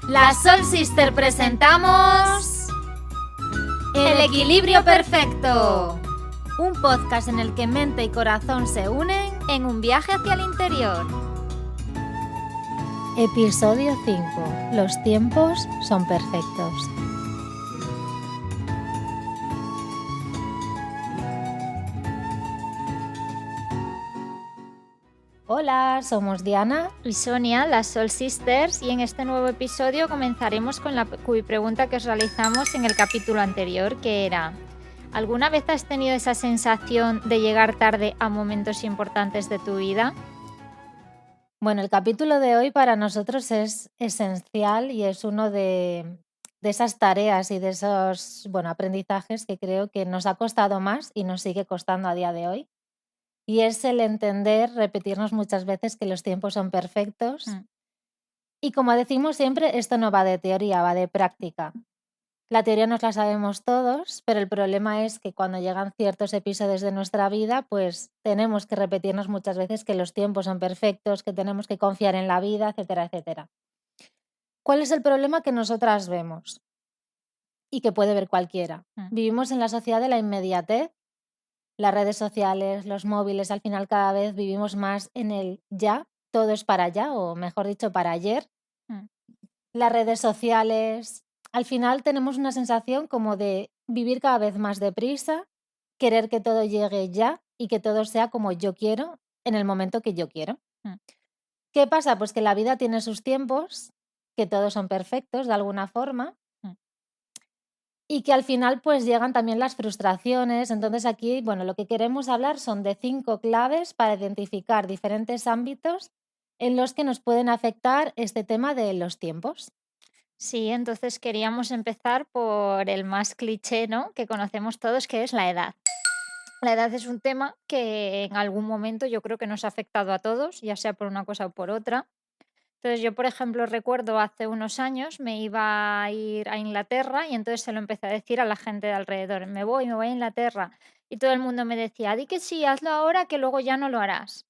Las Soul Sister presentamos El Equilibrio Perfecto, un podcast en el que mente y corazón se unen en un viaje hacia el interior. Episodio 5. Los tiempos son perfectos. Hola, somos Diana y Sonia, las Soul Sisters, y en este nuevo episodio comenzaremos con la pregunta que os realizamos en el capítulo anterior, que era: ¿alguna vez has tenido esa sensación de llegar tarde a momentos importantes de tu vida? Bueno, el capítulo de hoy para nosotros es esencial y es uno de esas tareas y de esos aprendizajes que creo que nos ha costado más y nos sigue costando a día de hoy. Y es el entender, repetirnos muchas veces que los tiempos son perfectos. Y como decimos siempre, esto no va de teoría, va de práctica. La teoría nos la sabemos todos, pero el problema es que cuando llegan ciertos episodios de nuestra vida, pues tenemos que repetirnos muchas veces que los tiempos son perfectos, que tenemos que confiar en la vida, etcétera, etcétera. ¿Cuál es el problema que nosotras vemos? Y que puede ver cualquiera. Vivimos en la sociedad de la inmediatez. Las redes sociales, los móviles, al final cada vez vivimos más en el ya, todo es para ya, o mejor dicho, para ayer. Las redes sociales, al final tenemos una sensación como de vivir cada vez más deprisa, querer que todo llegue ya y que todo sea como yo quiero en el momento que yo quiero. ¿Qué pasa? Pues que la vida tiene sus tiempos, que todos son perfectos de alguna forma. Y que al final pues llegan también las frustraciones. Entonces aquí, lo que queremos hablar son de 5 claves para identificar diferentes ámbitos en los que nos pueden afectar este tema de los tiempos. Sí, entonces queríamos empezar por el más cliché, ¿no?, que conocemos todos, que es la edad. La edad es un tema que en algún momento yo creo que nos ha afectado a todos, ya sea por una cosa o por otra. Entonces yo, por ejemplo, recuerdo hace unos años me iba a ir a Inglaterra y entonces se lo empecé a decir a la gente de alrededor: me voy a Inglaterra. Y todo el mundo me decía: di que sí, hazlo ahora, que luego ya no lo harás.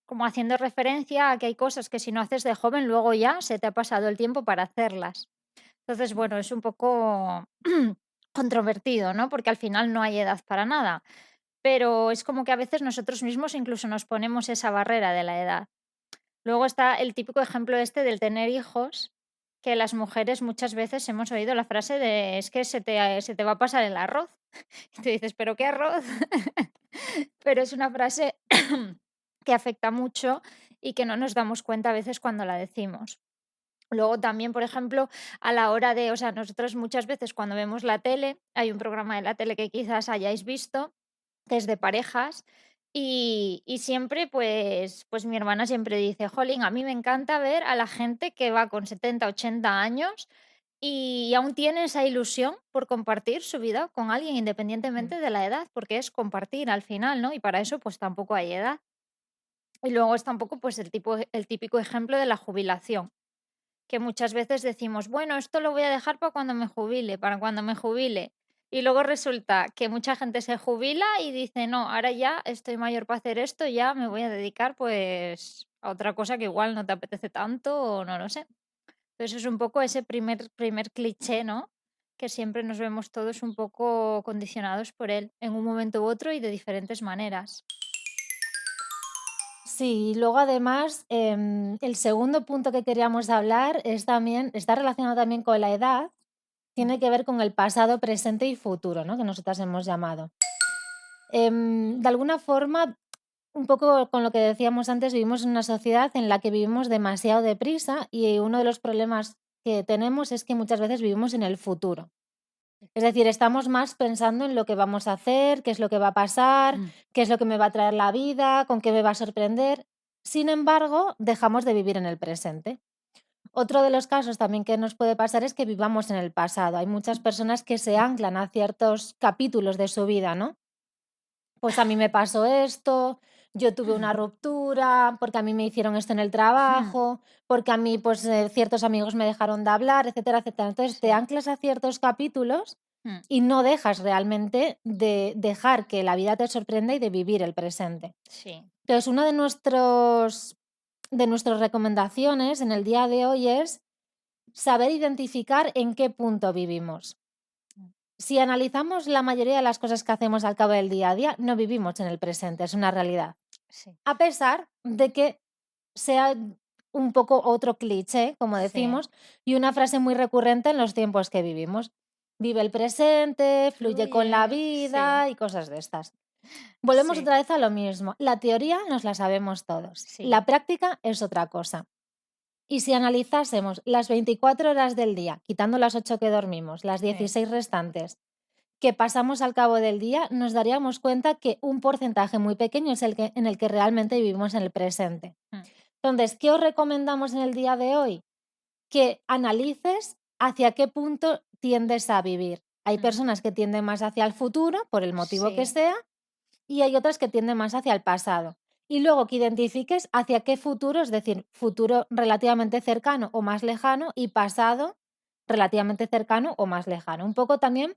Como haciendo referencia a que hay cosas que si no haces de joven, luego ya se te ha pasado el tiempo para hacerlas. Entonces, bueno, es un poco controvertido, ¿no? Porque al final no hay edad para nada. Pero es como que a veces nosotros mismos incluso nos ponemos esa barrera de la edad. Luego está el típico ejemplo este del tener hijos, que las mujeres muchas veces hemos oído la frase de: es que se te va a pasar el arroz. Y tú dices: ¿pero qué arroz? Pero es una frase que afecta mucho y que no nos damos cuenta a veces cuando la decimos. Luego también, por ejemplo, a la hora de, o sea, nosotros muchas veces cuando vemos la tele, hay un programa de la tele que quizás hayáis visto, que es de parejas, y siempre, pues mi hermana siempre dice: jolín, a mí me encanta ver a la gente que va con 70 80 años y aún tiene esa ilusión por compartir su vida con alguien independientemente de la edad, porque es compartir al final, ¿no? Y para eso pues tampoco hay edad. Y luego está un poco pues el típico ejemplo de la jubilación, que muchas veces decimos: bueno, esto lo voy a dejar para cuando me jubile, para cuando me jubile. Y luego resulta que mucha gente se jubila y dice: no, ahora ya estoy mayor para hacer esto, ya me voy a dedicar pues a otra cosa que igual no te apetece tanto o no lo sé. Entonces es un poco ese primer cliché, ¿no?, que siempre nos vemos todos un poco condicionados por él en un momento u otro y de diferentes maneras. Sí, y luego además, el segundo punto que queríamos hablar está relacionado también con la edad, tiene que ver con el pasado, presente y futuro, ¿no?, que nosotras hemos llamado. De alguna forma, un poco con lo que decíamos antes, vivimos en una sociedad en la que vivimos demasiado deprisa y uno de los problemas que tenemos es que muchas veces vivimos en el futuro. Es decir, estamos más pensando en lo que vamos a hacer, qué es lo que va a pasar, qué es lo que me va a traer la vida, con qué me va a sorprender. Sin embargo, dejamos de vivir en el presente. Otro de los casos también que nos puede pasar es que vivamos en el pasado. Hay muchas personas que se anclan a ciertos capítulos de su vida, ¿no? Pues a mí me pasó esto, yo tuve una ruptura, porque a mí me hicieron esto en el trabajo, porque a mí pues ciertos amigos me dejaron de hablar, etcétera, etcétera. Entonces te Sí. anclas a ciertos capítulos y no dejas realmente de dejar que la vida te sorprenda y de vivir el presente. Sí. Entonces, una de nuestras recomendaciones en el día de hoy es saber identificar en qué punto vivimos. Mm. Si analizamos la mayoría de las cosas que hacemos al cabo del día a día, no vivimos en el presente, es una realidad. Sí, A pesar de que sea un poco otro cliché, como sí. decimos, y una frase muy recurrente en los tiempos que vivimos. Vive el presente, fluye con la Fluye. Sí, vida y cosas de estas. Volvemos sí, otra vez a lo mismo. La teoría nos la sabemos todos. La sí, práctica es otra cosa. Y si analizásemos las 24 horas del día, quitando las 8 que dormimos, las sí. 16 restantes, que pasamos al cabo del día, nos daríamos cuenta que un porcentaje muy pequeño es en el que realmente vivimos en el presente. Mm, Entonces, ¿qué os recomendamos en el día de hoy? Que analices hacia qué punto tiendes a vivir. Hay mm. personas que tienden más hacia el futuro, por el motivo que Sí, sea, y hay otras que tienden más hacia el pasado. Y luego que identifiques hacia qué futuro, es decir, futuro relativamente cercano o más lejano y pasado relativamente cercano o más lejano. Un poco también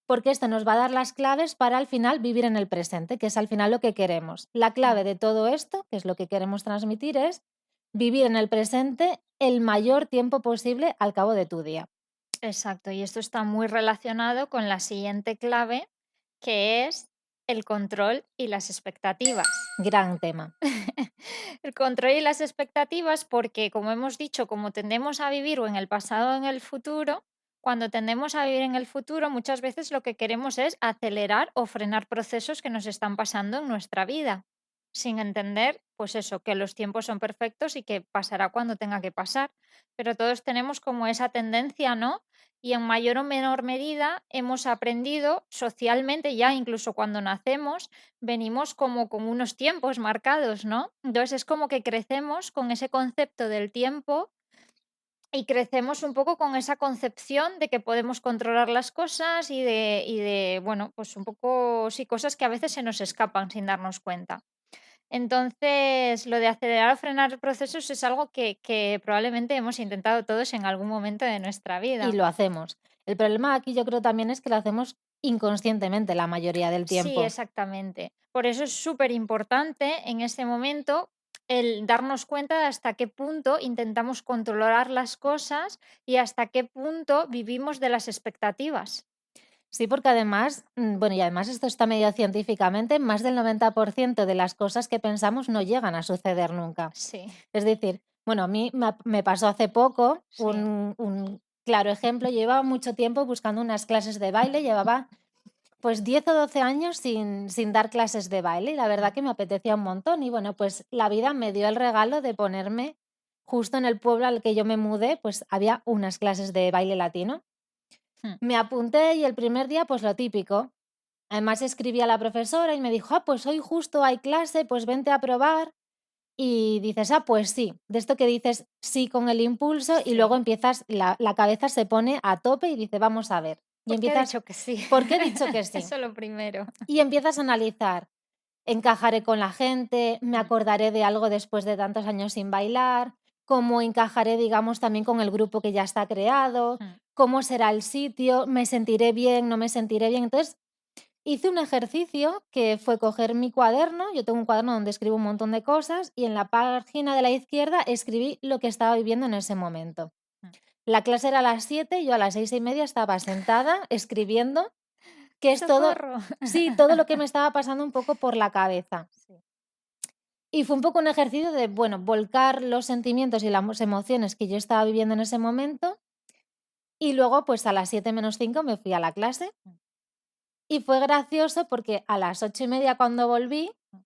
porque esto nos va a dar las claves para al final vivir en el presente, que es al final lo que queremos. La clave mm, de todo esto, que es lo que queremos transmitir, es vivir en el presente el mayor tiempo posible al cabo de tu día. exacto. Y esto está muy relacionado con la siguiente clave, que es el control y las expectativas. Gran tema. El control y las expectativas, porque como hemos dicho, como tendemos a vivir o en el pasado o en el futuro, cuando tendemos a vivir en el futuro, muchas veces lo que queremos es acelerar o frenar procesos que nos están pasando en nuestra vida, sin entender, pues eso, que los tiempos son perfectos y que pasará cuando tenga que pasar. Pero todos tenemos como esa tendencia, ¿no? Y en mayor o menor medida hemos aprendido socialmente, ya incluso cuando nacemos, venimos como con unos tiempos marcados, ¿no? Entonces es como que crecemos con ese concepto del tiempo y crecemos un poco con esa concepción de que podemos controlar las cosas y de, bueno, pues un poco, sí, cosas que a veces se nos escapan sin darnos cuenta. Entonces, lo de acelerar o frenar procesos es algo que probablemente hemos intentado todos en algún momento de nuestra Y vida. lo hacemos. El problema aquí yo creo también es que lo hacemos inconscientemente la mayoría del Sí, tiempo. exactamente. Por eso es súper importante en este momento el darnos cuenta de hasta qué punto intentamos controlar las cosas y hasta qué punto vivimos de las expectativas. Sí, porque además, bueno, y además esto está medido científicamente, más del 90% de las cosas que pensamos no llegan a suceder nunca. Sí, Es decir, bueno, a mí me pasó hace poco sí. un claro ejemplo. Yo llevaba mucho tiempo buscando unas clases de baile, llevaba pues 10 o 12 años sin dar clases de baile y la verdad Mm, que me apetecía un montón. Y bueno, pues la vida me dio el regalo de ponerme justo en el pueblo al que yo me mudé, pues había unas clases de baile latino. mm. Me apunté y el primer día, pues lo típico. Además escribí a la profesora y me dijo, pues hoy justo hay clase, pues vente a probar. Y dices, pues sí, de esto que dices sí con el impulso y luego Sí. empiezas, la cabeza se pone a tope y dice, vamos a ver. Y ¿Por qué he empiezas, dicho que sí? ¿por qué he dicho que sí? Eso lo primero. Y empiezas a analizar, encajaré con la gente, me Mm, acordaré de algo después de tantos años sin bailar, cómo encajaré, digamos, también con el grupo que ya está creado, mm. cómo será el sitio, me sentiré bien, no me sentiré bien. Entonces, hice un ejercicio que fue coger mi cuaderno, yo tengo un cuaderno donde escribo un montón de cosas y en la página de la izquierda escribí lo que estaba viviendo en ese momento. Mm. La clase era a las 7 y yo a las 6:30 estaba sentada escribiendo, que es todo, ¡Socorro! sí, todo lo que me estaba pasando un poco por la cabeza. Sí. Y fue un poco un ejercicio de, bueno, volcar los sentimientos y las emociones que yo estaba viviendo en ese momento y luego pues a las 7 menos 5 me fui a la clase Mm, y fue gracioso porque a las 8:30 cuando volví mm.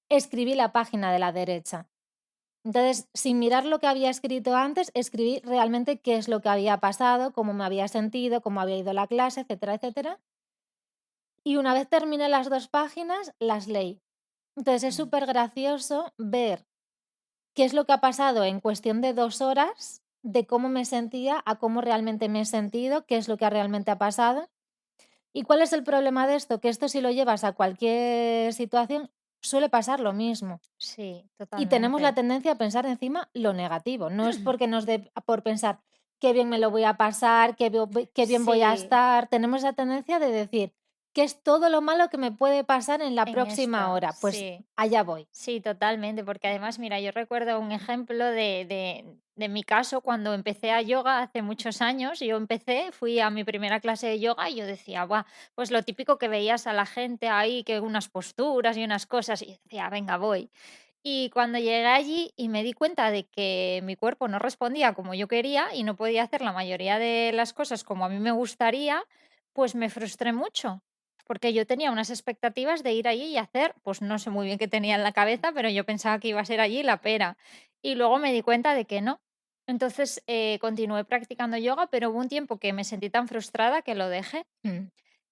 escribí la página de la derecha. Entonces, sin mirar lo que había escrito antes, escribí realmente qué es lo que había pasado, cómo me había sentido, cómo había ido la clase, etcétera, etcétera. Y una vez terminé las 2 páginas, las leí. Entonces, es Mm. súper gracioso ver qué es lo que ha pasado en cuestión de 2 horas, de cómo me sentía a cómo realmente me he sentido, qué es lo que realmente ha pasado. ¿Y cuál es el problema de esto? Que esto si lo llevas a cualquier situación, suele pasar lo mismo. Sí, Y tenemos la totalmente. tendencia a pensar encima lo negativo. No es porque nos dé por pensar qué bien me lo voy a pasar, qué bien voy a Sí, estar. Tenemos la tendencia de decir ¿qué es todo lo malo que me puede pasar en la En próxima esto, hora? Pues sí. allá voy. Sí, totalmente, porque además, mira, yo recuerdo un ejemplo de mi caso cuando empecé a yoga hace muchos años. Yo empecé, fui a mi primera clase de yoga y yo decía, guau, pues lo típico que veías a la gente ahí, que unas posturas y unas cosas, y decía, venga, voy. Y cuando llegué allí y me di cuenta de que mi cuerpo no respondía como yo quería y no podía hacer la mayoría de las cosas como a mí me gustaría, pues me frustré mucho, porque yo tenía unas expectativas de ir allí y hacer, pues no sé muy bien qué tenía en la cabeza, pero yo pensaba que iba a ser allí la pera. Y luego me di cuenta de que no. Entonces continué practicando yoga, pero hubo un tiempo que me sentí tan frustrada que lo dejé. Mm.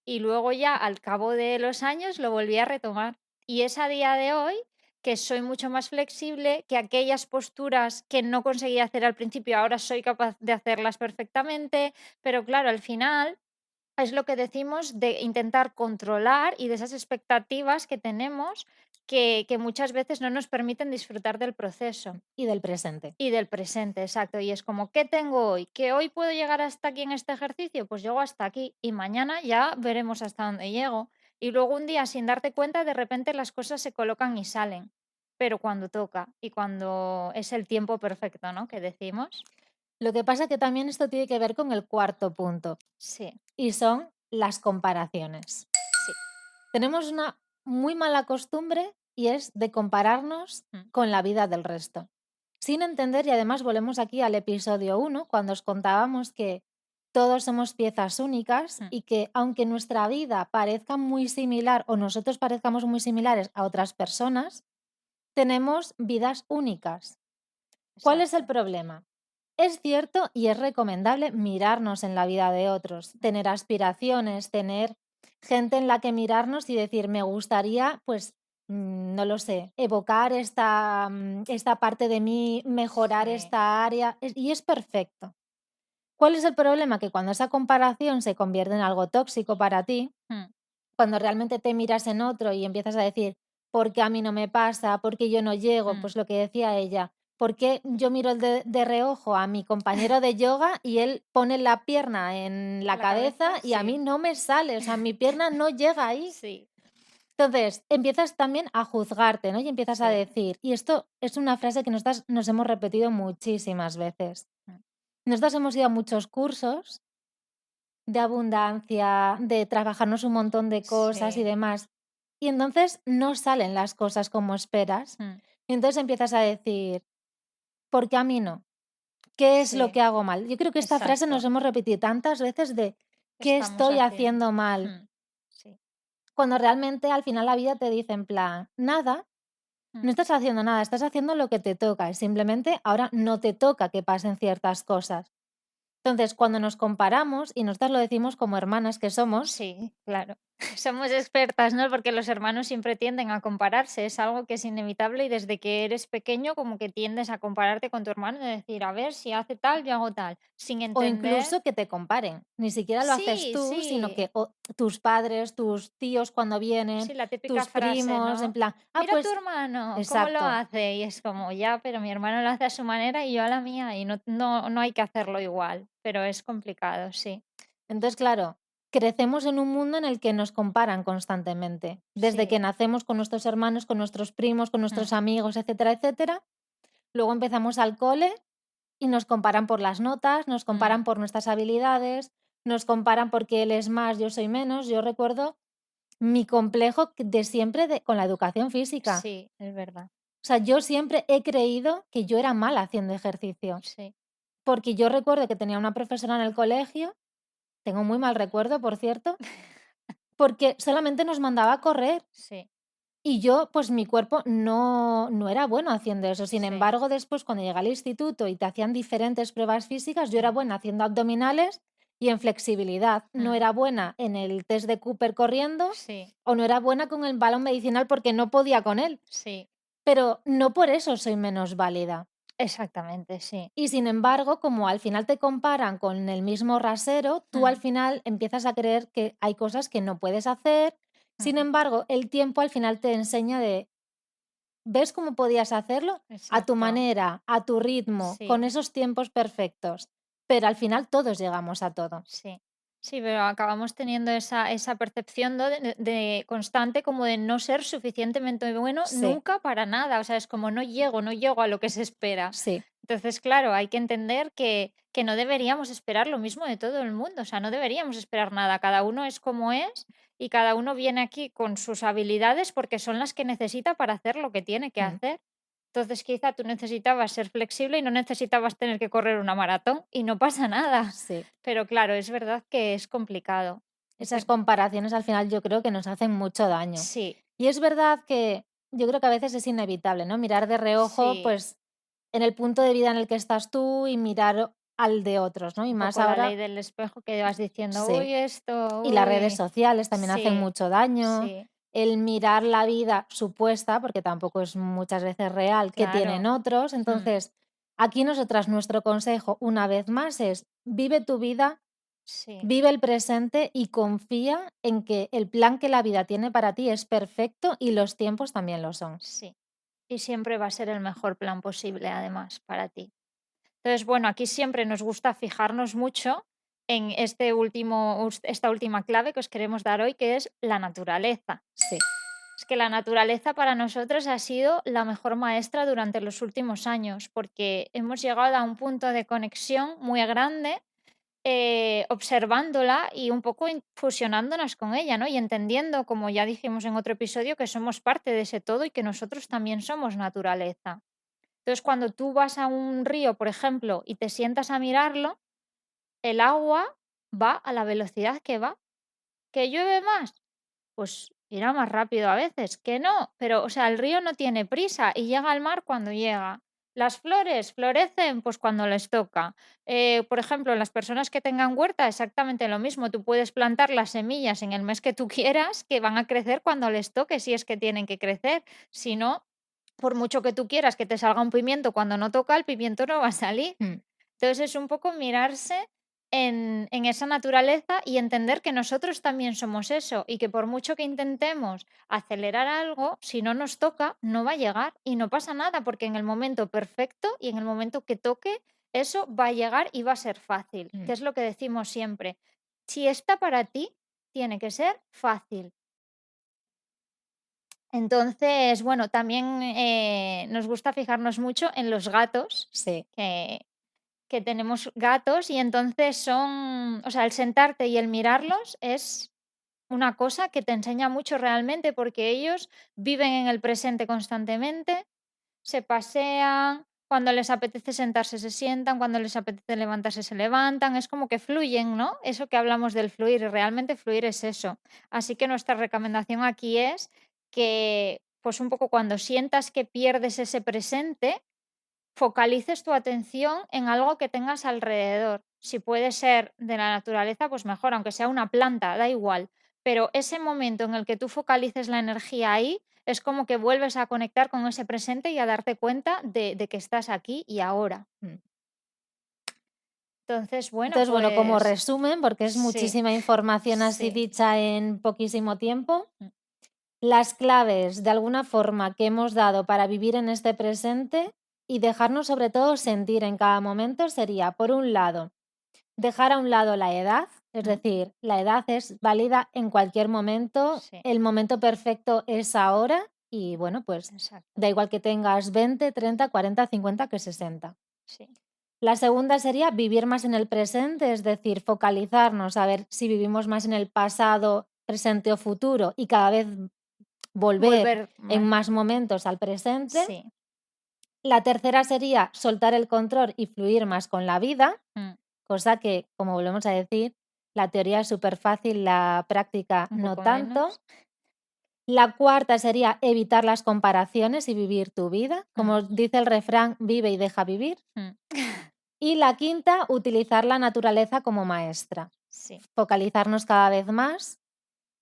Y luego ya al cabo de los años lo volví a retomar. Y es a día de hoy que soy mucho más flexible, que aquellas posturas que no conseguía hacer al principio, ahora soy capaz de hacerlas perfectamente, pero claro, al final es lo que decimos de intentar controlar y de esas expectativas que tenemos que muchas veces no nos permiten disfrutar del proceso. Y del presente. Y del presente, exacto. Y es como, ¿qué tengo hoy? ¿Que hoy puedo llegar hasta aquí en este ejercicio? Pues llego hasta aquí y mañana ya veremos hasta dónde llego. Y luego un día, sin darte cuenta, de repente las cosas se colocan y salen. Pero cuando toca y cuando es el tiempo perfecto, ¿no? Que decimos. Lo que pasa que también esto tiene que ver con el cuarto punto, Sí, y son las comparaciones. sí. Tenemos una muy mala costumbre y es de compararnos Mm, con la vida del resto. Sin entender, y además volvemos aquí al episodio uno cuando os contábamos que todos somos piezas únicas mm, y que aunque nuestra vida parezca muy similar o nosotros parezcamos muy similares a otras personas, tenemos vidas únicas. ¿Cuál es el exacto. problema? Es cierto y es recomendable mirarnos en la vida de otros, Mm, tener aspiraciones, tener gente en la que mirarnos y decir, me gustaría, pues, no lo sé, evocar esta parte de mí, mejorar sí. esta área, y es perfecto. ¿Cuál es el problema? Que cuando esa comparación se convierte en algo tóxico para ti, Mm, cuando realmente te miras en otro y empiezas a decir: "¿Por qué a mí no me pasa? ¿Por qué yo no llego?". mm, Pues lo que decía ella: "¿Por qué yo miro de reojo a mi compañero de yoga y él pone la pierna en la la cabeza cabeza, y a mí sí. no me sale? O sea, mi pierna no llega ahí". Sí, Entonces, empiezas también a juzgarte, ¿no? Y empiezas a sí. decir y esto es una frase que nosotras nos hemos repetido muchísimas veces. Mm, Nosotras hemos ido a muchos cursos de abundancia, de trabajarnos un montón de cosas y sí. demás. Y entonces no salen las cosas como esperas. Mm, Y entonces empiezas a decir, ¿por qué a mí no? ¿Qué es lo sí, que hago mal? Yo creo que esta frase nos exacto. hemos repetido tantas veces de ¿qué Estamos estoy haciendo. haciendo mal? Mm, sí. Cuando realmente al final la vida te dice en plan, nada, Mm, no estás haciendo nada, estás haciendo lo que te toca. Simplemente ahora no te toca que pasen ciertas cosas. Entonces, cuando nos comparamos, y nosotras lo decimos como hermanas que somos, sí, claro. Somos expertas, ¿no? Porque los hermanos siempre tienden a compararse, es algo que es inevitable y desde que eres pequeño como que tiendes a compararte con tu hermano y decir, a ver, si hace tal, yo hago tal, sin o entender. incluso que te comparen. Ni siquiera lo haces Sí, tú, sino sí, que tus padres, tus tíos cuando vienen, sí, la típica tus frase, primos, en ¿no? plan, Mira a tu pues hermano, cómo lo exacto. hace. Y es como, ya, pero mi hermano lo hace a su manera y yo a la mía, y no hay que hacerlo igual, pero es complicado, sí, Entonces, claro, crecemos en un mundo en el que nos comparan constantemente. Desde que sí. nacemos con nuestros hermanos, con nuestros primos, con Mm, nuestros amigos, etcétera, etcétera. Luego empezamos al cole y nos comparan por las notas, nos mm, comparan por nuestras habilidades, nos comparan porque él es más, yo soy menos. Yo recuerdo mi complejo de siempre con la educación física. sí, es verdad, O sea, yo siempre he creído que yo era mala haciendo ejercicio, sí. porque yo recuerdo que tenía una profesora en el colegio, tengo muy mal recuerdo, por cierto, porque solamente nos mandaba a correr Sí, y yo, pues mi cuerpo no era bueno haciendo eso. Sin sí, embargo, después cuando llegué al instituto y te hacían diferentes pruebas físicas, yo era mm, buena haciendo abdominales y en flexibilidad. No mm, era buena en el test de Cooper corriendo sí, o no era buena con el balón medicinal porque no podía con él. sí, Pero no por eso soy menos válida. exactamente, sí. Y sin embargo, como al final te comparan con el mismo rasero, tú al Mm, final empiezas a creer que hay cosas que no puedes hacer. Sin mm, embargo, el tiempo al final te enseña de, ¿ves cómo podías hacerlo? A tu exacto, manera, a tu ritmo, con sí, esos tiempos perfectos. Pero al final todos llegamos a todo. sí. Sí, pero acabamos teniendo esa percepción, ¿no? De constante, como de no ser suficientemente bueno Sí, nunca para nada. O sea, es como no llego a lo que se espera. sí, Entonces, claro, hay que entender que no deberíamos esperar lo mismo de todo el mundo. O sea, no deberíamos esperar nada. Cada uno es como es y cada uno viene aquí con sus habilidades porque son las que necesita para hacer lo que tiene que mm, hacer. Entonces, quizá tú necesitabas ser flexible y no necesitabas tener que correr una maratón y no pasa nada. sí. Pero claro, es verdad que es complicado. Es Esas ver comparaciones al final yo creo que nos hacen mucho daño. Sí, Y es verdad que yo creo que a veces es inevitable, ¿no? Mirar de reojo, sí, pues, en el punto de vida en el que estás tú y mirar al de otros, ¿no? Y un más poco la ley ahora, del espejo que vas diciendo: sí. "Uy, esto, Y las redes uy". sociales también hacen Sí, mucho daño. sí, El mirar la vida supuesta, porque tampoco es muchas veces real, que tienen claro. otros. Mm, Entonces, aquí nosotras, nuestro consejo, una vez más, es vive tu vida. sí, Vive el presente y confía en que el plan que la vida tiene para ti es perfecto y los tiempos también lo son. sí. Y siempre va a ser el mejor plan posible, además, para ti. Entonces, bueno, aquí siempre nos gusta fijarnos mucho en esta última clave que os queremos dar hoy, que es la naturaleza. Sí, Es que la naturaleza para nosotros ha sido la mejor maestra durante los últimos años, porque hemos llegado a un punto de conexión muy grande, observándola y un poco fusionándonos con ella, ¿no? Y entendiendo, como ya dijimos en otro episodio, que somos parte de ese todo y que nosotros también somos naturaleza. Entonces, cuando tú vas a un río, por ejemplo, y te sientas a mirarlo, el agua va a la velocidad que va. ¿Que llueve más? Pues irá más rápido a veces, que no, pero, o sea, el río no tiene prisa y llega al mar cuando llega. Las flores florecen pues cuando les toca. Por ejemplo, las personas que tengan huerta, exactamente lo mismo. Tú puedes plantar las semillas en el mes que tú quieras, que van a crecer cuando les toque, si es que tienen que crecer. Si no, por mucho que tú quieras que te salga un pimiento cuando no toca, el pimiento no va a salir. mm, Entonces es un poco mirarse en esa naturaleza y entender que nosotros también somos eso y que por mucho que intentemos acelerar algo, si no nos toca, no va a llegar y no pasa nada porque en el momento perfecto y en el momento que toque, eso va a llegar y va a ser fácil, mm, que es lo que decimos siempre. Si está para ti, tiene que ser fácil. Entonces, bueno, también nos gusta fijarnos mucho en los gatos, sí, que tenemos gatos y entonces son, o sea, el sentarte y el mirarlos es una cosa que te enseña mucho realmente porque ellos viven en el presente constantemente, se pasean, cuando les apetece sentarse se sientan, cuando les apetece levantarse se levantan, es como que fluyen, ¿no? Eso que hablamos del fluir, y realmente fluir es eso. Así que nuestra recomendación aquí es que, pues un poco cuando sientas que pierdes ese presente, focalices tu atención en algo que tengas alrededor. Si puede ser de la naturaleza, pues mejor, aunque sea una planta, da igual. Pero ese momento en el que tú focalices la energía ahí, es como que vuelves a conectar con ese presente y a darte cuenta de que estás aquí y ahora. mm. Entonces, bueno, Entonces, bueno, como pues resumen, porque es sí, muchísima información así sí, dicha en poquísimo tiempo, mm, las claves de alguna forma que hemos dado para vivir en este presente y dejarnos sobre todo sentir en cada momento sería, por un lado, dejar a un lado la edad, es mm, decir, la edad es válida en cualquier momento, sí, el momento perfecto es ahora y bueno, pues exacto, da igual que tengas 20, 30, 40, 50 que 60. sí, La segunda sería vivir más en el presente, es decir, focalizarnos a ver si vivimos más en el pasado, presente o futuro y cada vez volver volver en más, más momentos al presente. sí, La tercera sería soltar el control y fluir más con la vida. mm, Cosa que, como volvemos a decir, la teoría es súper fácil, la práctica un no poco tanto. menos, La cuarta sería evitar las comparaciones y vivir tu vida. mm, Como dice el refrán, vive y deja vivir. mm, Y la quinta, utilizar la naturaleza como maestra. sí, Focalizarnos cada vez más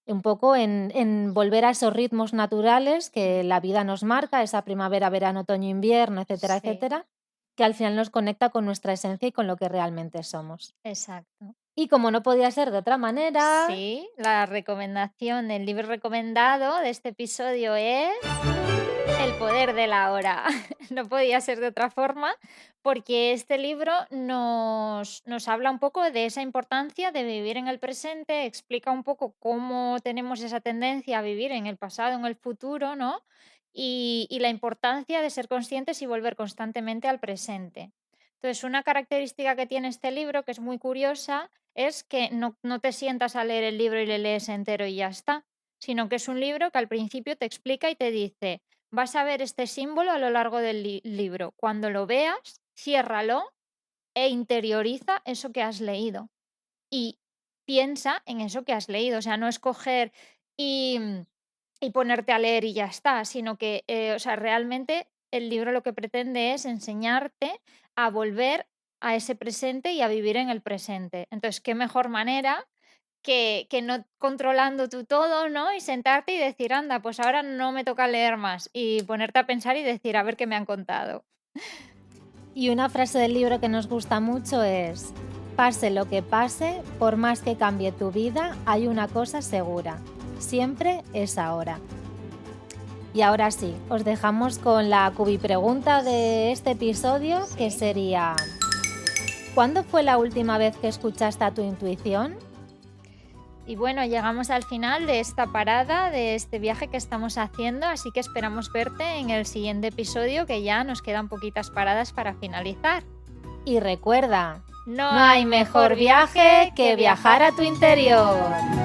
un poco en volver a esos ritmos naturales mm, que la vida nos marca, esa primavera, verano, otoño, invierno, etcétera, sí, etcétera, que al final nos conecta con nuestra esencia y con lo que realmente somos. exacto. Y como no podía ser de otra manera, Sí, la recomendación, el libro recomendado de este episodio es El poder de la hora. No podía ser de otra forma, porque este libro nos habla un poco de esa importancia de vivir en el presente, explica un poco cómo tenemos esa tendencia a vivir en el pasado, en el futuro, ¿no? Y la importancia de ser conscientes y volver constantemente al presente. Entonces, una característica que tiene este libro, que es muy curiosa, es que no te sientas a leer el libro y le lees entero y ya está, sino que es un libro que al principio te explica y te dice: vas a ver este símbolo a lo largo del libro. Cuando lo veas, ciérralo e interioriza eso que has leído. Y piensa en eso que has leído. O sea, no escoger y, y ponerte a leer y ya está, sino que, o sea, realmente el libro lo que pretende es enseñarte a volver a ese presente y a vivir en el presente. Entonces, qué mejor manera que no controlando tú todo, ¿no? Y sentarte y decir: "Anda, pues ahora no me toca leer más", y ponerte a pensar y decir: "A ver qué me han contado". Y una frase del libro que nos gusta mucho es: pase lo que pase, por más que cambie tu vida, hay una cosa segura, siempre es ahora. Y ahora sí, os dejamos con la cubipregunta de este episodio, que sería: ¿cuándo fue la última vez que escuchaste a tu intuición? Y bueno, llegamos al final de esta parada, de este viaje que estamos haciendo, así que esperamos verte en el siguiente episodio, que ya nos quedan poquitas paradas para finalizar. Y recuerda, No no hay mejor viaje que viajar a tu interior.